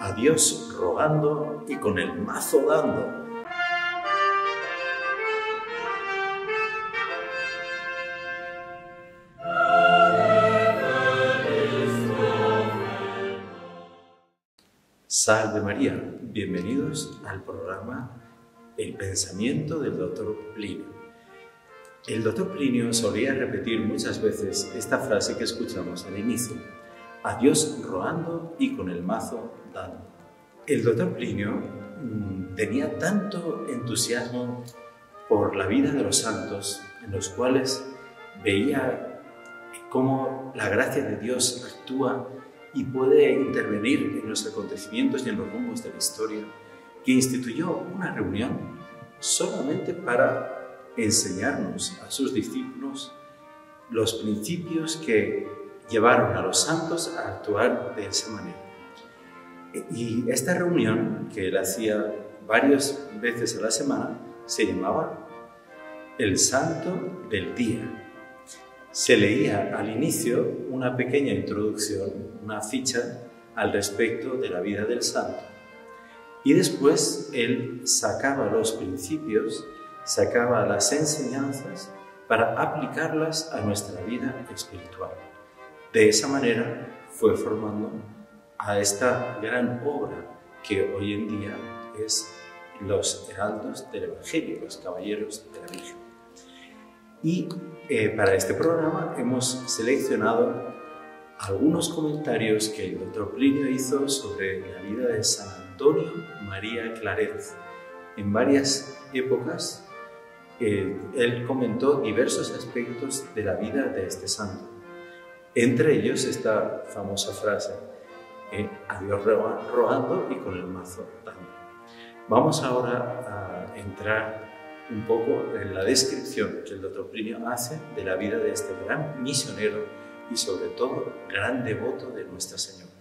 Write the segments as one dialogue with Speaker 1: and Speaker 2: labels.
Speaker 1: a Dios rogando y con el mazo dando. Salve María, bienvenidos al programa El pensamiento del Dr. Plinio. El Dr. Plinio solía repetir muchas veces esta frase que escuchamos al inicio: a Dios rogando y con el mazo dando. El Dr. Plinio tenía tanto entusiasmo por la vida de los santos, en los cuales veía cómo la gracia de Dios actúa y puede intervenir en los acontecimientos y en los rumbos de la historia, que instituyó una reunión solamente para enseñarnos a sus discípulos los principios que llevaron a los santos a actuar de esa manera. Y esta reunión, que él hacía varias veces a la semana, se llamaba El Santo del Día. Se leía al inicio una pequeña introducción, una ficha al respecto de la vida del santo. Y después él sacaba los principios, sacaba las enseñanzas para aplicarlas a nuestra vida espiritual. De esa manera fue formando a esta gran obra que hoy en día es los heraldos del Evangelio, los caballeros de la Virgen. Y para este programa hemos seleccionado algunos comentarios que el Dr. Plinio hizo sobre la vida de San Antonio María Claret. En varias épocas él comentó diversos aspectos de la vida de este santo. Entre ellos esta famosa frase, a Dios rogando y con el mazo dando. Vamos ahora a entrar un poco en la descripción que el Dr. Plinio hace de la vida de este gran misionero y sobre todo gran devoto de Nuestra Señora.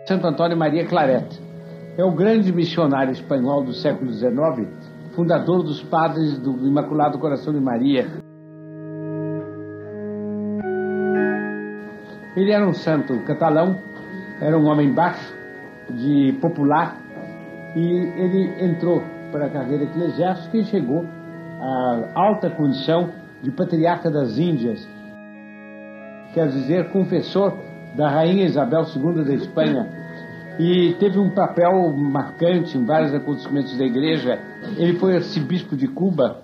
Speaker 2: Santo Antônio Maria Claret é o grande missionário espanhol do século XIX, fundador dos Padres do Imaculado Coração de Maria. Ele era um santo catalão, era um homem baixo, de popular, e ele entrou para a carreira eclesiástica e chegou à alta condição de patriarca das Índias, quer dizer, confessor da Rainha Isabel II da Espanha, e teve um papel marcante em vários acontecimentos da igreja. Ele foi arcebispo de Cuba.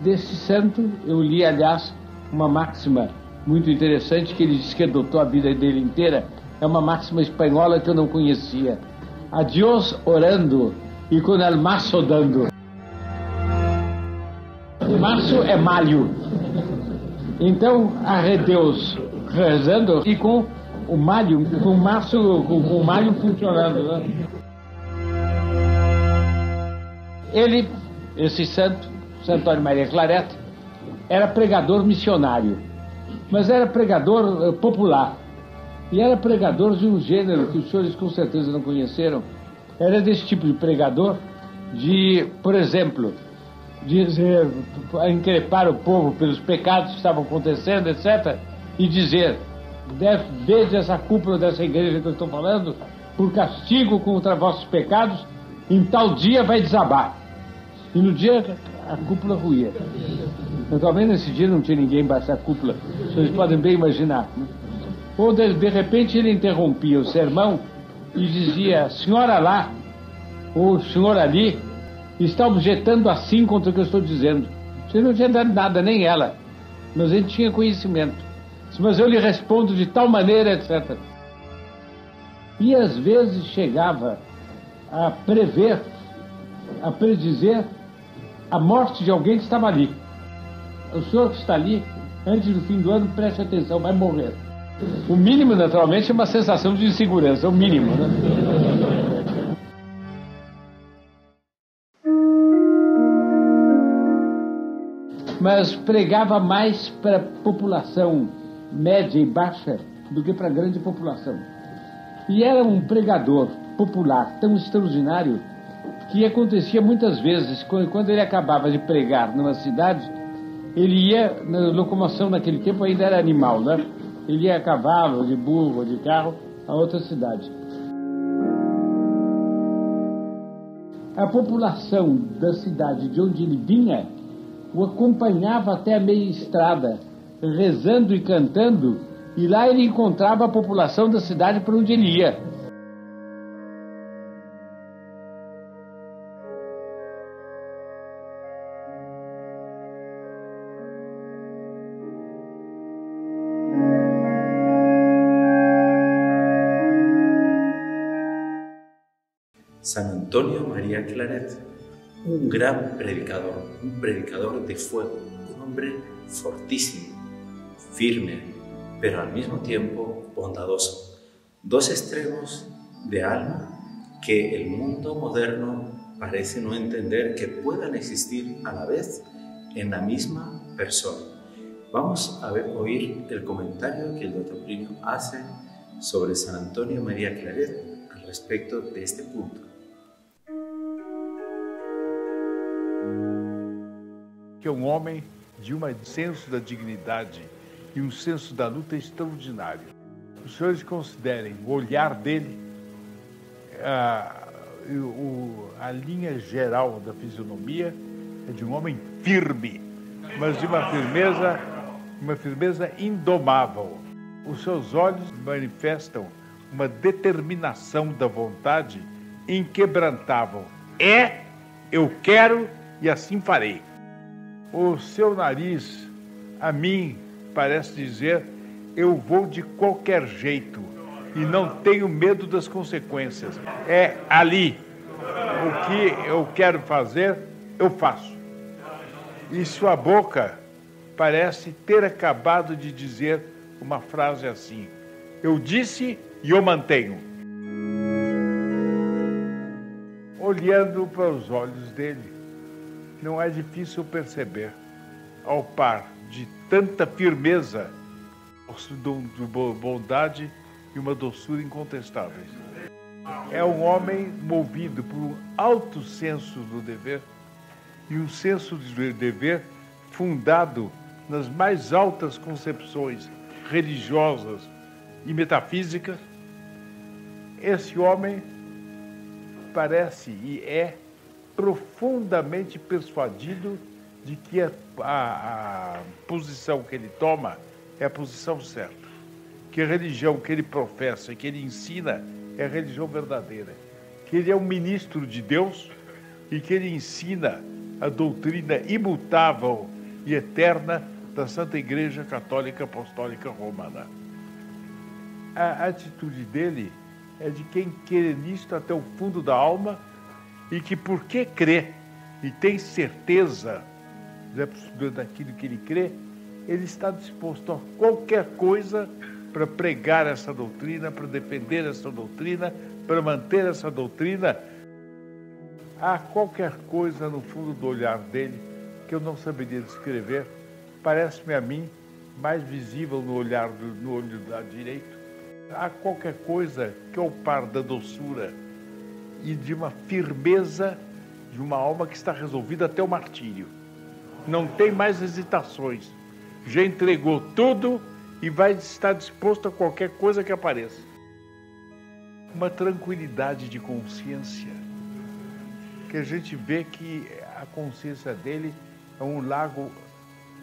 Speaker 2: Desse santo eu li, aliás, uma máxima muito interessante que ele disse que adotou a vida dele inteira. É uma máxima espanhola que eu não conhecia: a Dios orando e con el mazo dando. Março é malho. Então, a Deus rezando e com o malho, com o malho funcionando, né? Ele, esse santo, Santo Antônio Maria Claret, era pregador missionário, mas era pregador popular. E era pregador de um gênero que os senhores com certeza não conheceram. Era desse tipo de pregador de, por exemplo, dizer, increpar o povo pelos pecados que estavam acontecendo, etc., e dizer: desde essa cúpula dessa igreja que eu estou falando, por castigo contra vossos pecados, em tal dia vai desabar. E no dia a cúpula ruía. Naturalmente nesse dia não tinha ninguém embaixo da cúpula, vocês podem bem imaginar, né? Ou de repente ele interrompia o sermão e dizia: senhora lá, ou senhor ali, está objetando assim contra o que eu estou dizendo. Você não tinha dado nada, nem ela, mas ele tinha conhecimento. Mas eu lhe respondo de tal maneira, etc. E às vezes chegava a prever, a predizer a morte de alguém que estava ali. O senhor que está ali, antes do fim do ano, preste atenção, vai morrer. O mínimo, naturalmente, é uma sensação de insegurança, o mínimo, né? Mas pregava mais para a população média e baixa do que para a grande população. E era um pregador popular tão extraordinário que acontecia muitas vezes, quando ele acabava de pregar numa cidade, ele ia, na locomoção naquele tempo ainda era animal, né? Ele ia a cavalo, de burro, de carro, a outra cidade. A população da cidade de onde ele vinha o acompanhava até a meia estrada, rezando e cantando, e lá ele encontrava a população da cidade para onde ele ia.
Speaker 1: San Antonio María Claret, un gran predicador, un predicador de fuego, un hombre fortísimo, firme, pero al mismo tiempo bondadoso. Dos extremos de alma que el mundo moderno parece no entender que puedan existir a la vez en la misma persona. Vamos a oír el comentario que el doctor Plinio hace sobre San Antonio María Claret al respecto de este punto.
Speaker 3: Que é um homem de um senso da dignidade e um senso da luta extraordinário. Os senhores considerem o olhar dele, a linha geral da fisionomia é de um homem firme, mas de uma firmeza indomável. Os seus olhos manifestam uma determinação da vontade inquebrantável. Eu quero e assim farei. O seu nariz, a mim, parece dizer, eu vou de qualquer jeito e não tenho medo das consequências. É ali. O que eu quero fazer, eu faço. E sua boca parece ter acabado de dizer uma frase assim: eu disse e eu mantenho. Olhando para os olhos dele, não é difícil perceber, ao par de tanta firmeza, bondade e uma doçura incontestáveis. É um homem movido por um alto senso do dever e um senso de dever fundado nas mais altas concepções religiosas e metafísicas. Esse homem parece e é profundamente persuadido de que a posição que ele toma é a posição certa, que a religião que ele professa, que ele ensina, é a religião verdadeira, que ele é um ministro de Deus e que ele ensina a doutrina imutável e eterna da Santa Igreja Católica Apostólica Romana. A atitude dele é de quem crê nisto até o fundo da alma e que, porque crê e tem certeza daquilo que ele crê, ele está disposto a qualquer coisa para pregar essa doutrina, para defender essa doutrina, para manter essa doutrina. Há qualquer coisa no fundo do olhar dele que eu não saberia descrever, parece-me a mim mais visível no olhar no olho da direito. Há qualquer coisa que ao par da doçura e de uma firmeza de uma alma que está resolvida até o martírio. Não tem mais hesitações. Já entregou tudo e vai estar disposto a qualquer coisa que apareça. Uma tranquilidade de consciência, que a gente vê que a consciência dele é um lago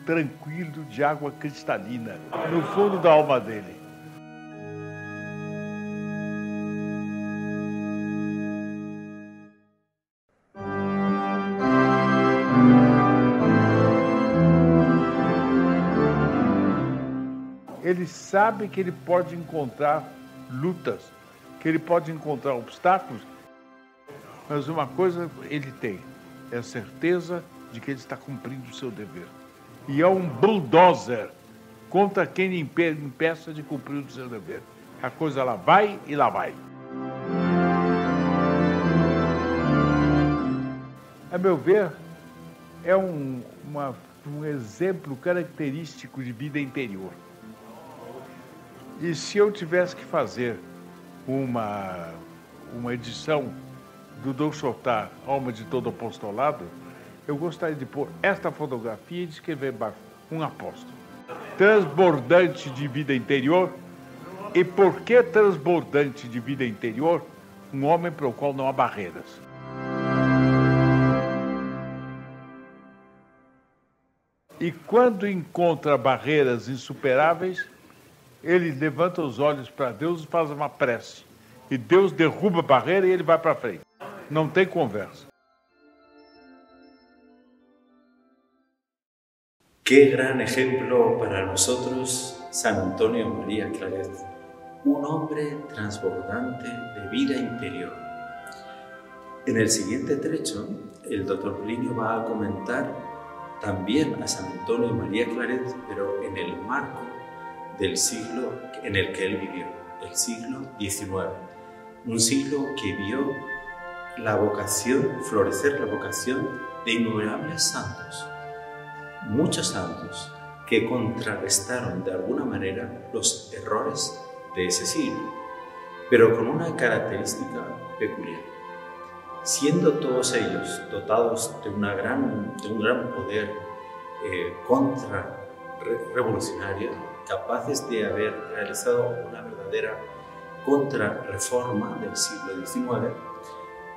Speaker 3: tranquilo de água cristalina, no fundo da alma dele. Ele sabe que ele pode encontrar lutas, que ele pode encontrar obstáculos, mas uma coisa ele tem, é a certeza de que ele está cumprindo o seu dever. E é um bulldozer contra quem lhe impeça de cumprir o seu dever. A coisa lá vai e lá vai. A meu ver, é um exemplo característico de vida interior. E se eu tivesse que fazer uma edição do Dom Chautard, Alma de Todo Apostolado, eu gostaria de pôr esta fotografia e de escrever embaixo, um apóstolo. Transbordante de vida interior. E por que transbordante de vida interior? Um homem para o qual não há barreiras. E quando encontra barreiras insuperáveis, ele levanta os olhos para Deus e faz uma prece. E Deus derruba a barreira e ele vai para frente. Não tem conversa.
Speaker 1: Qué gran ejemplo para nosotros San Antonio María Claret, un hombre transbordante de vida interior. En el siguiente trecho, el doctor Plinio va a comentar también a San Antonio María Claret, pero en el marco del siglo en el que él vivió, el siglo XIX. Un siglo que vio la vocación, florecer la vocación de innumerables santos, muchos santos que contrarrestaron de alguna manera los errores de ese siglo, pero con una característica peculiar. Siendo todos ellos dotados de un gran poder contrarrevolucionario, capaces de haber realizado una verdadera contrarreforma del siglo XIX,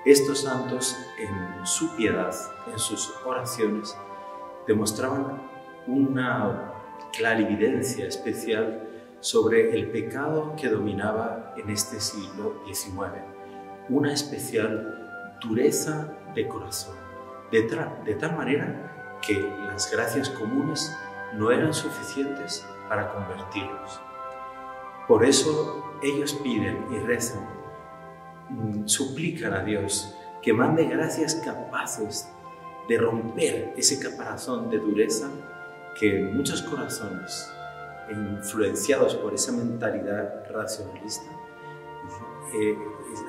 Speaker 1: estos santos en su piedad, en sus oraciones, demostraban una clarividencia especial sobre el pecado que dominaba en este siglo XIX, una especial dureza de corazón, de tal manera que las gracias comunes no eran suficientes para convertirlos. Por eso ellos piden y rezan, suplican a Dios que mande gracias capaces de romper ese caparazón de dureza que muchos corazones, influenciados por esa mentalidad racionalista,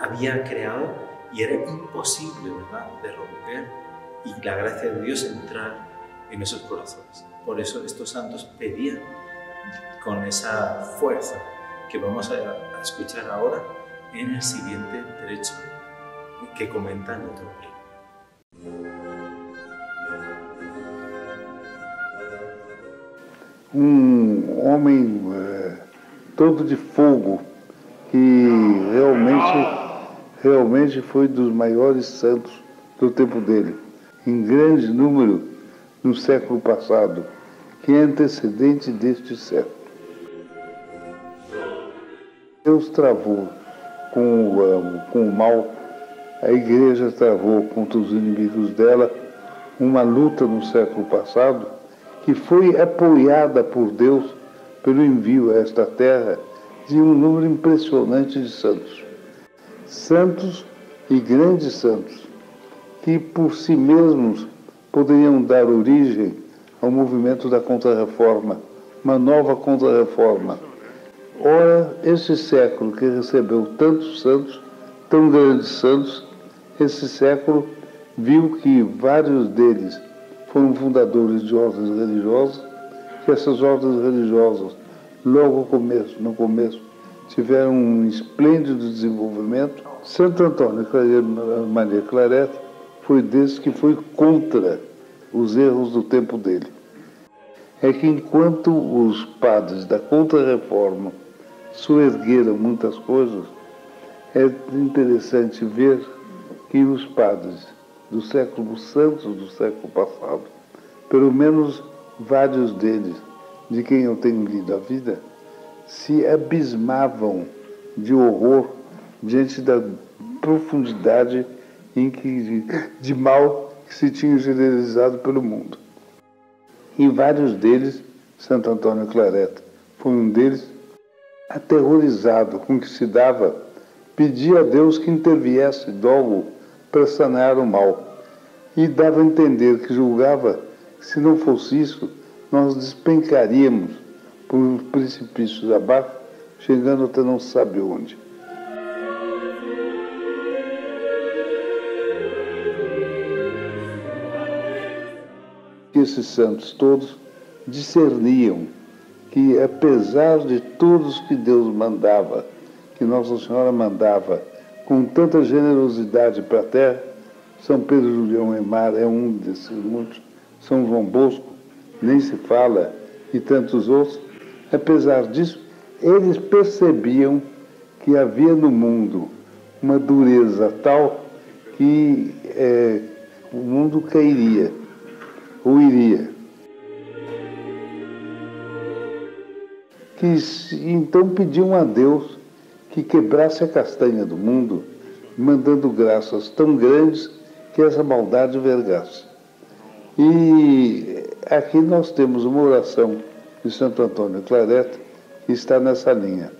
Speaker 1: había creado, y era imposible, ¿verdad?, de romper y la gracia de Dios entrar en esos corazones. Por eso estos santos pedían con esa fuerza que vamos a escuchar ahora en el siguiente trecho que comenta el doctor Plinio.
Speaker 4: Homem todo de fogo, que realmente foi dos maiores santos do tempo dele, em grande número no século passado, que é antecedente deste século. Deus travou com o mal, a Igreja travou contra os inimigos dela uma luta no século passado que foi apoiada por Deus pelo envio a esta terra de um número impressionante de santos. Santos e grandes santos, que por si mesmos poderiam dar origem ao movimento da Contra-Reforma, uma nova Contra-Reforma. Ora, esse século que recebeu tantos santos, tão grandes santos, esse século viu que vários deles foram fundadores de ordens religiosas, que essas ordens religiosas, logo no começo, tiveram um esplêndido desenvolvimento. Santo Antônio Maria Claret foi desses que foi contra os erros do tempo dele. É que enquanto os padres da Contra-Reforma soergueram muitas coisas, é interessante ver que os padres do século santo do século passado, pelo menos vários deles, de quem eu tenho lido a vida, se abismavam de horror diante da profundidade de mal que se tinha generalizado pelo mundo. E vários deles, Santo Antônio Claret foi um deles, aterrorizado com o que se dava, pedia a Deus que interviesse logo para sanar o mal. E dava a entender que julgava que, se não fosse isso, nós despencaríamos por precipícios abaixo, chegando até não se sabe onde. Esses santos todos discerniam que, apesar de todos que Deus mandava, que Nossa Senhora mandava, com tanta generosidade para a terra, São Pedro Julião Aymar é um desses muitos, São João Bosco, nem se fala, e tantos outros, apesar disso, eles percebiam que havia no mundo uma dureza tal que o mundo cairia, ou iria. Então pediam a Deus que quebrasse a castanha do mundo, mandando graças tão grandes que essa maldade vergasse. E aqui nós temos uma oração de Santo Antônio Claret que está nessa linha.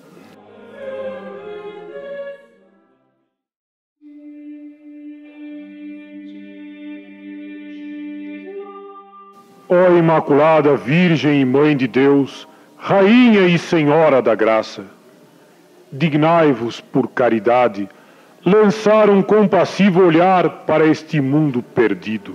Speaker 5: Ó Imaculada Virgem e Mãe de Deus, Rainha e Senhora da Graça, dignai-vos, por caridade, lançar um compassivo olhar para este mundo perdido.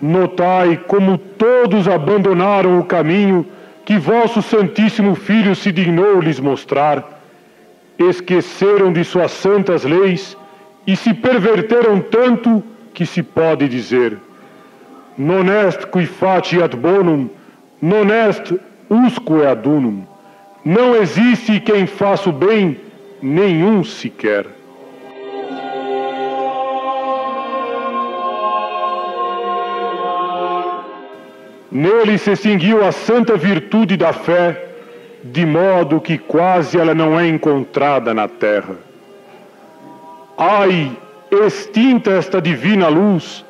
Speaker 5: Notai como todos abandonaram o caminho que vosso Santíssimo Filho se dignou lhes mostrar, esqueceram de suas santas leis e se perverteram tanto que se pode dizer: non est qui faciat bonum, non est usque ad unum. Não existe quem faça o bem, nenhum sequer. Nele se extinguiu a santa virtude da fé, de modo que quase ela não é encontrada na terra. Ai, extinta esta divina luz,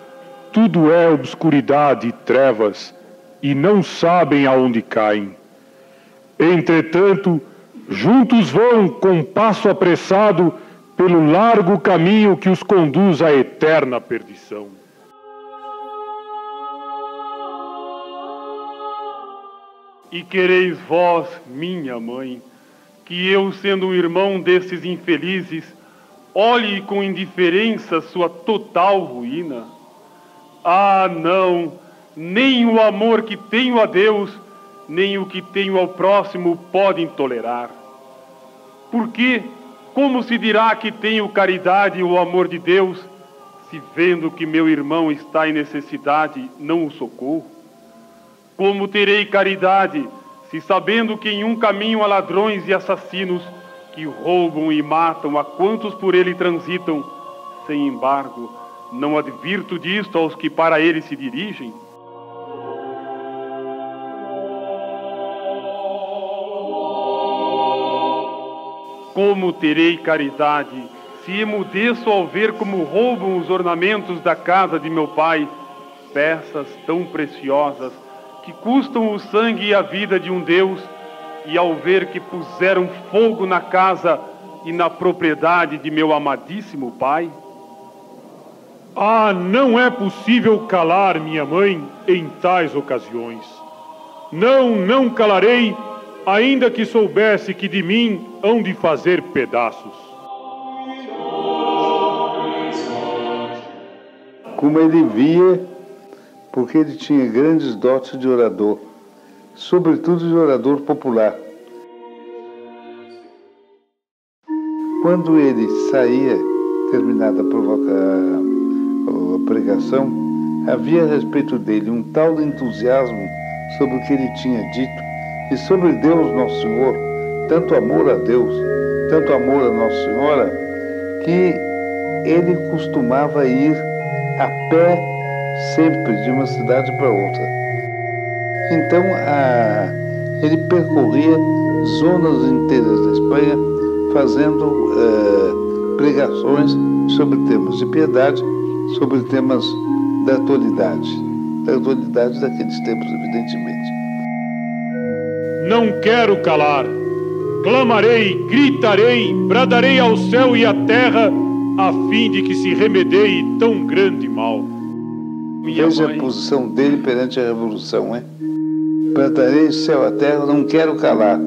Speaker 5: tudo é obscuridade e trevas, e não sabem aonde caem. Entretanto, juntos vão com passo apressado pelo largo caminho que os conduz à eterna perdição. E quereis vós, minha mãe, que eu, sendo um irmão desses infelizes, olhe com indiferença sua total ruína? Ah, não! Nem o amor que tenho a Deus, nem o que tenho ao próximo podem tolerar. Porque, como se dirá que tenho caridade e o amor de Deus, se vendo que meu irmão está em necessidade, não o socorro? Como terei caridade, se sabendo que em um caminho há ladrões e assassinos que roubam e matam a quantos por ele transitam, sem embargo, não advirto disto aos que para ele se dirigem? Como terei caridade, se emudeço ao ver como roubam os ornamentos da casa de meu pai, peças tão preciosas, que custam o sangue e a vida de um Deus, e ao ver que puseram fogo na casa e na propriedade de meu amadíssimo pai? Ah, não é possível calar minha mãe em tais ocasiões. Não calarei, ainda que soubesse que de mim hão de fazer pedaços.
Speaker 4: Como ele via, porque ele tinha grandes dotes de orador, sobretudo de orador popular. Quando ele saía, terminada a pregação, havia a respeito dele um tal entusiasmo sobre o que ele tinha dito e sobre Deus Nosso Senhor, tanto amor a Deus, tanto amor a Nossa Senhora, que ele costumava ir a pé sempre de uma cidade para outra. Então ele percorria zonas inteiras da Espanha fazendo pregações sobre temas de piedade, sobre temas da atualidade daqueles tempos, evidentemente.
Speaker 5: Não quero calar, clamarei, gritarei, bradarei ao céu e à terra, a fim de que se remedeie tão grande mal.
Speaker 4: Veja a posição dele perante a revolução, hein? Bradarei o céu e a terra, não quero calar,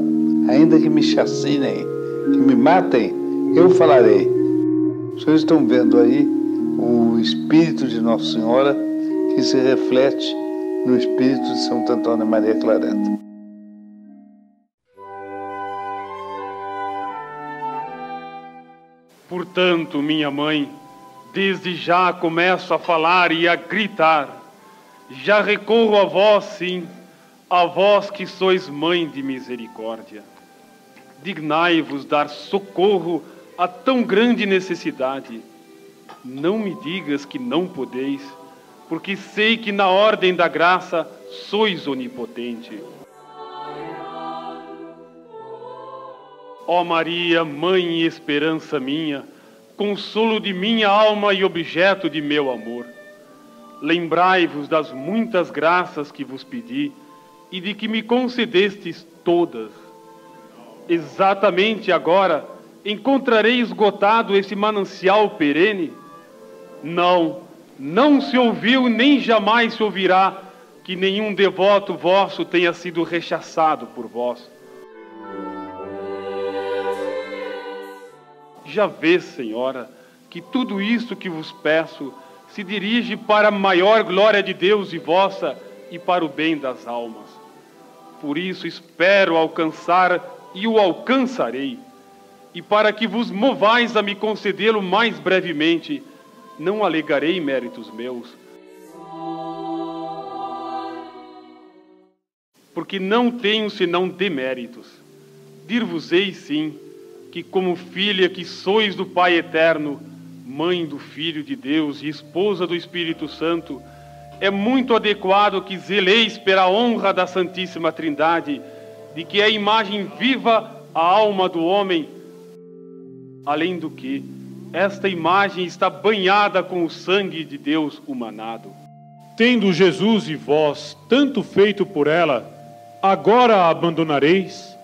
Speaker 4: ainda que me chacinem, que me matem, eu falarei. Vocês estão vendo aí o espírito de Nossa Senhora que se reflete no espírito de Santo Antônio Maria Claret.
Speaker 5: Portanto, minha mãe, desde já começo a falar e a gritar. Já recorro a vós, sim, a vós que sois mãe de misericórdia. Dignai-vos dar socorro a tão grande necessidade. Não me digas que não podeis, porque sei que na ordem da graça sois onipotente. Ó Maria, mãe e esperança minha, consolo de minha alma e objeto de meu amor, lembrai-vos das muitas graças que vos pedi e de que me concedestes todas. Exatamente agora encontrarei esgotado esse manancial perene? Não, não se ouviu nem jamais se ouvirá que nenhum devoto vosso tenha sido rechaçado por vós. Já vês, Senhora, que tudo isto que vos peço se dirige para a maior glória de Deus e vossa e para o bem das almas. Por isso espero alcançar e o alcançarei. E para que vos movais a me concedê-lo mais brevemente, não alegarei méritos meus, porque não tenho senão deméritos. Dir-vos-ei, sim, que como filha que sois do Pai Eterno, mãe do Filho de Deus e esposa do Espírito Santo, é muito adequado que zeleis pela honra da Santíssima Trindade, de que é a imagem viva a alma do homem. Além do que, esta imagem está banhada com o sangue de Deus humanado.
Speaker 6: Tendo Jesus e vós tanto feito por ela, agora a abandonareis?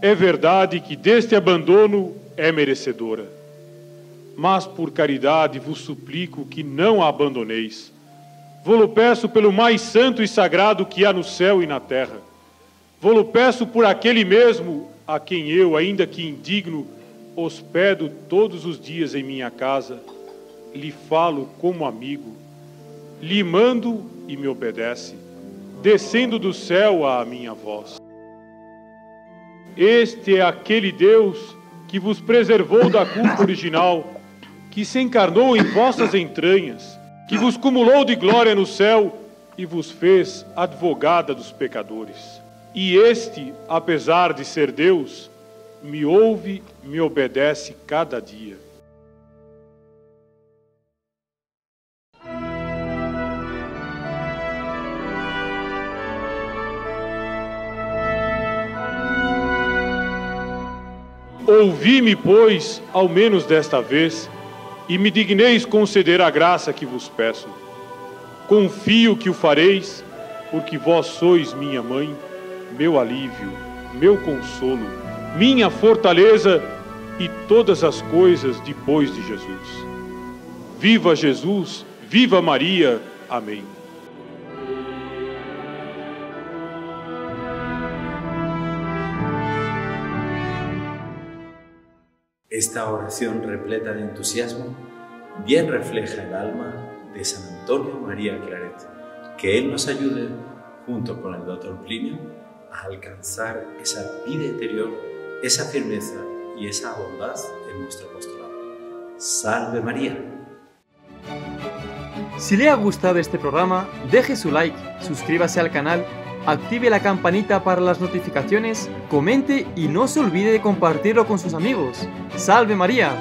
Speaker 6: É verdade que deste abandono é merecedora. Mas por caridade vos suplico que não a abandoneis. Vô-lo peço pelo mais santo e sagrado que há no céu e na terra. Vô-lo peço por aquele mesmo a quem eu, ainda que indigno, hospedo todos os dias em minha casa, lhe falo como amigo, lhe mando e me obedece, descendo do céu à minha voz. Este é aquele Deus que vos preservou da culpa original, que se encarnou em vossas entranhas, que vos cumulou de glória no céu e vos fez advogada dos pecadores. E este, apesar de ser Deus, me ouve, me obedece cada dia. Ouvi-me, pois, ao menos desta vez, e me digneis conceder a graça que vos peço. Confio que o fareis, porque vós sois minha mãe, meu alívio, meu consolo, minha fortaleza e todas as coisas depois de Jesus. Viva Jesus, viva Maria. Amém.
Speaker 1: Esta oración repleta de entusiasmo bien refleja el alma de San Antonio María Claret. Que Él nos ayude, junto con el Dr. Plinio, a alcanzar esa vida interior, esa firmeza y esa bondad en nuestro apostolado. ¡Salve María!
Speaker 7: Si le ha gustado este programa, deje su like, suscríbase al canal, active la campanita para las notificaciones, comente y no se olvide de compartirlo con sus amigos. ¡Salve María!